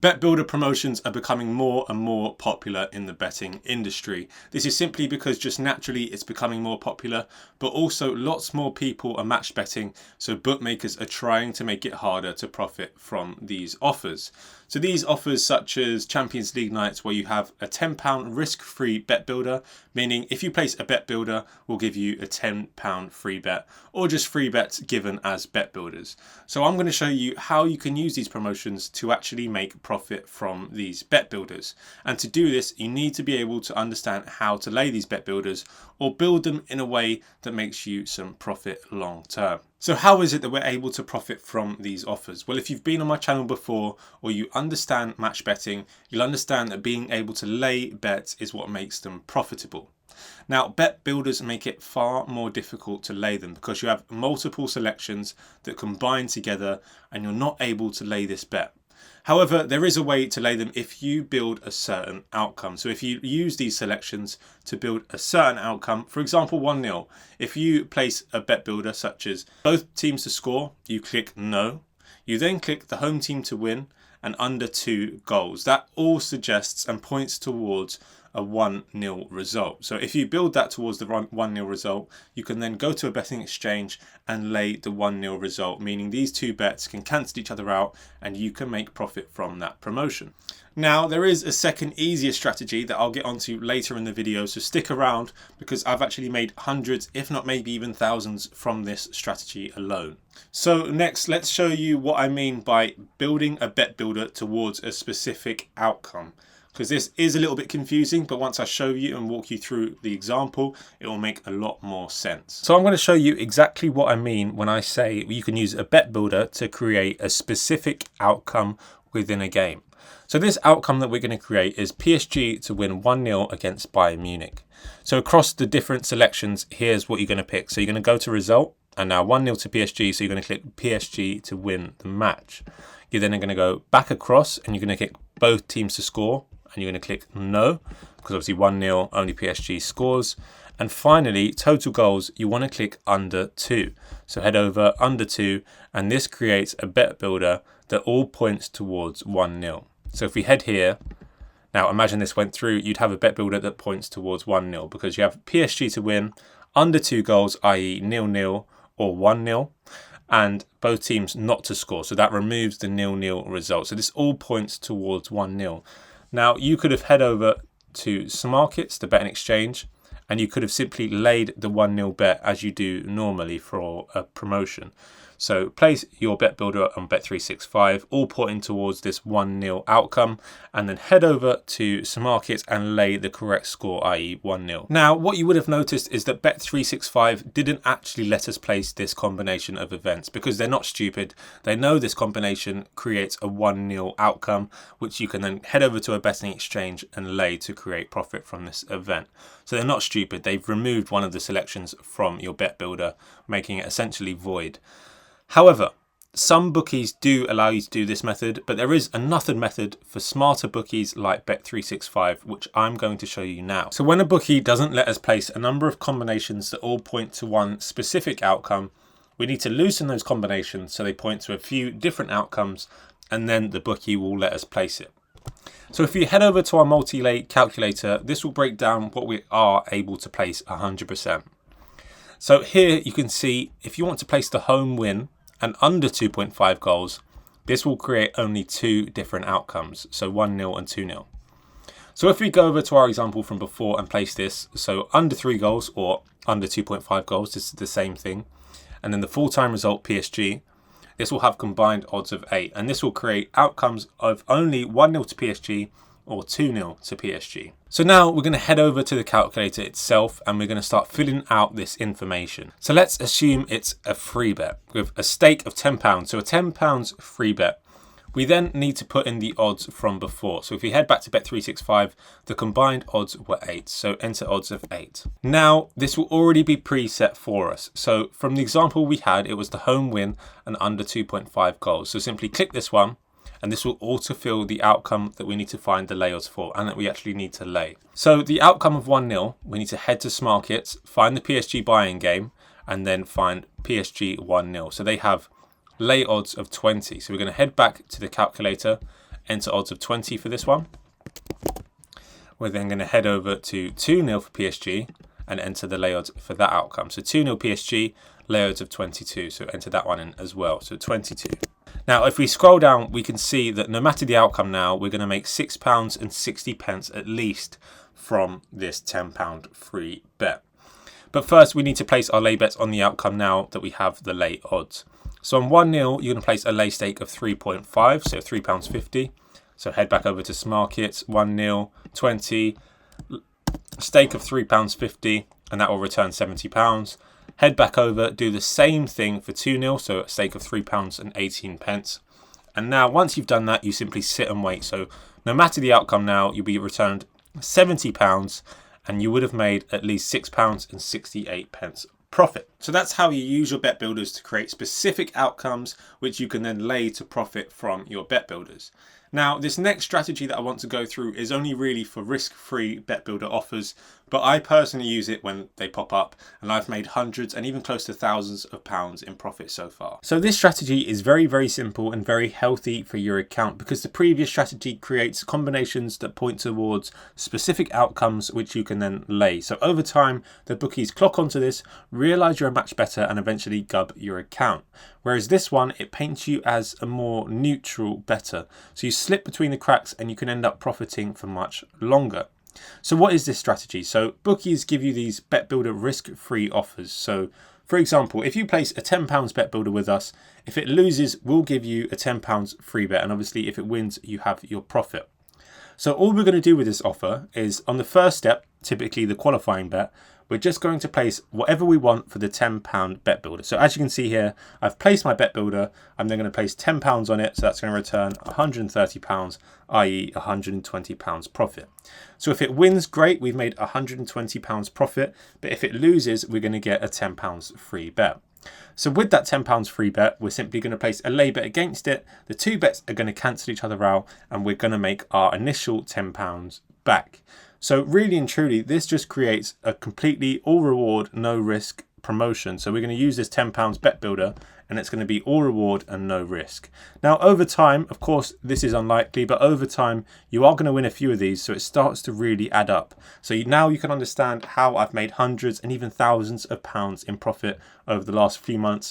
Bet builder promotions are becoming more and more popular in the betting industry. This is simply because just naturally it's becoming more popular, but also lots more people are match betting, so bookmakers are trying to make it harder to profit from these offers. So these offers such as Champions League nights where you have a £10 risk-free bet builder, meaning if you place a bet builder, we'll give you a £10 free bet, or just free bets given as bet builders. So I'm going to show you how you can use these promotions to actually make profit from these bet builders. And to do this, you need to be able to understand how to lay these bet builders or build them in a way that makes you some profit long term. So how is it that we're able to profit from these offers? Well, if you've been on my channel before or you understand match betting, you'll understand that being able to lay bets is what makes them profitable. Now, bet builders make it far more difficult to lay them because you have multiple selections that combine together and you're not able to lay this bet. However, there is a way to lay them if you build a certain outcome. So if you use these selections to build a certain outcome, for example 1-0, if you place a bet builder such as both teams to score, you click no. You then click the home team to win and under 2 goals. That all suggests and points towards a 1-0 result. So if you build that towards the 1-0 result, you can then go to a betting exchange and lay the 1-0 result, meaning these two bets can cancel each other out and you can make profit from that promotion. Now, there is a second easier strategy that I'll get onto later in the video, so stick around because I've actually made hundreds, if not maybe even thousands from this strategy alone. So next, let's show you what I mean by building a bet builder towards a specific outcome. Because this is a little bit confusing, but once I show you and walk you through the example, it will make a lot more sense. So I'm going to show you exactly what I mean when I say you can use a bet builder to create a specific outcome within a game. So this outcome that we're going to create is PSG to win 1-0 against Bayern Munich. So across the different selections, here's what you're going to pick. So you're going to go to result, and now 1-0 to PSG, so you're going to click PSG to win the match. You're then going to go back across, and you're going to click both teams to score, and you're going to click no, because obviously 1-0, only PSG scores. And finally, total goals, you want to click under 2. So head over under 2, and this creates a bet builder that all points towards 1-0. So if we head here, now imagine this went through, you'd have a bet builder that points towards 1-0 because you have PSG to win, under 2 goals, i.e. 0-0 or 1-0, and both teams not to score. So that removes the 0-0 result. So this all points towards 1-0. Now, you could have head over to Markets, the betting exchange, and you could have simply laid the 1-0 bet as you do normally for a promotion. So place your bet builder on Bet365, all pointing towards this 1-0 outcome, and then head over to Markets and lay the correct score, i.e. 1-0. Now, what you would have noticed is that Bet365 didn't actually let us place this combination of events because they're not stupid. They know this combination creates a 1-0 outcome, which you can then head over to a betting exchange and lay to create profit from this event. So they're not stupid. They've removed one of the selections from your bet builder, making it essentially void. However, some bookies do allow you to do this method, but there is another method for smarter bookies like Bet365, which I'm going to show you now. So when a bookie doesn't let us place a number of combinations that all point to one specific outcome, we need to loosen those combinations so they point to a few different outcomes, and then the bookie will let us place it. So if you head over to our multi-lay calculator, this will break down what we are able to place 100%. So here you can see if you want to place the home win and under 2.5 goals, this will create only 2 different outcomes, so 1-0 and 2-0. So if we go over to our example from before and place this, so under 3 goals or under 2.5 goals, this is the same thing, and then the full-time result PSG, this will have combined odds of 8, and this will create outcomes of only 1-0 to PSG or 2-0 to PSG. So now we're going to head over to the calculator itself and we're going to start filling out this information. So let's assume it's a free bet with a stake of £10. So a £10 free bet. We then need to put in the odds from before. So if we head back to Bet365, the combined odds were 8. So enter odds of 8. Now this will already be preset for us. So from the example we had, it was the home win and under 2.5 goals. So simply click this one, and this will autofill the outcome that we need to find the lay odds for and that we actually need to lay. So the outcome of 1-0, we need to head to Markets, find the PSG buy-in game, and then find PSG 1-0. So they have lay odds of 20. So we're going to head back to the calculator, enter odds of 20 for this one. We're then going to head over to 2-0 for PSG and enter the lay odds for that outcome. So 2-0 PSG, lay odds of 22. So enter that one in as well. So 22. Now, if we scroll down, we can see that no matter the outcome now, we're going to make £6.60 at least from this £10 free bet. But first, we need to place our lay bets on the outcome now that we have the lay odds. So on 1-0, you're going to place a lay stake of 3.5, so £3.50. So head back over to Smarkets, 1-0, 20, stake of £3.50, and that will return £70. Head back over, do the same thing for 2-0, so a stake of £3.18. And now, once you've done that, you simply sit and wait. So no matter the outcome now, you'll be returned £70, and you would have made at least £6.68 profit. So that's how you use your bet builders to create specific outcomes, which you can then lay to profit from your bet builders. Now, this next strategy that I want to go through is only really for risk-free bet builder offers, but I personally use it when they pop up, and I've made hundreds and even close to thousands of pounds in profit so far. So this strategy is very, very simple and very healthy for your account, because the previous strategy creates combinations that point towards specific outcomes which you can then lay. So over time, the bookies clock onto this, realize you're a match better, and eventually gub your account. Whereas this one, it paints you as a more neutral better. So you slip between the cracks and you can end up profiting for much longer. So what is this strategy? So bookies give you these bet builder risk-free offers. So for example, if you place a £10 bet builder with us, if it loses, we'll give you a £10 free bet. And obviously if it wins, you have your profit. So all we're going to do with this offer is on the first step, typically the qualifying bet, we're just going to place whatever we want for the £10 bet builder. So as you can see here, I've placed my bet builder. I'm then going to place £10 on it. So that's going to return £130, i.e. £120 profit. So if it wins, great, we've made £120 profit. But if it loses, we're going to get a £10 free bet. So with that £10 free bet, we're simply going to place a lay bet against it. The two bets are going to cancel each other out, and we're going to make our initial £10 back. So really and truly, this just creates a completely all reward, no risk promotion. So we're going to use this £10 bet builder, and it's going to be all reward and no risk. Now, over time, of course, this is unlikely, but over time, you are going to win a few of these. So it starts to really add up. So now you can understand how I've made hundreds and even thousands of pounds in profit over the last few months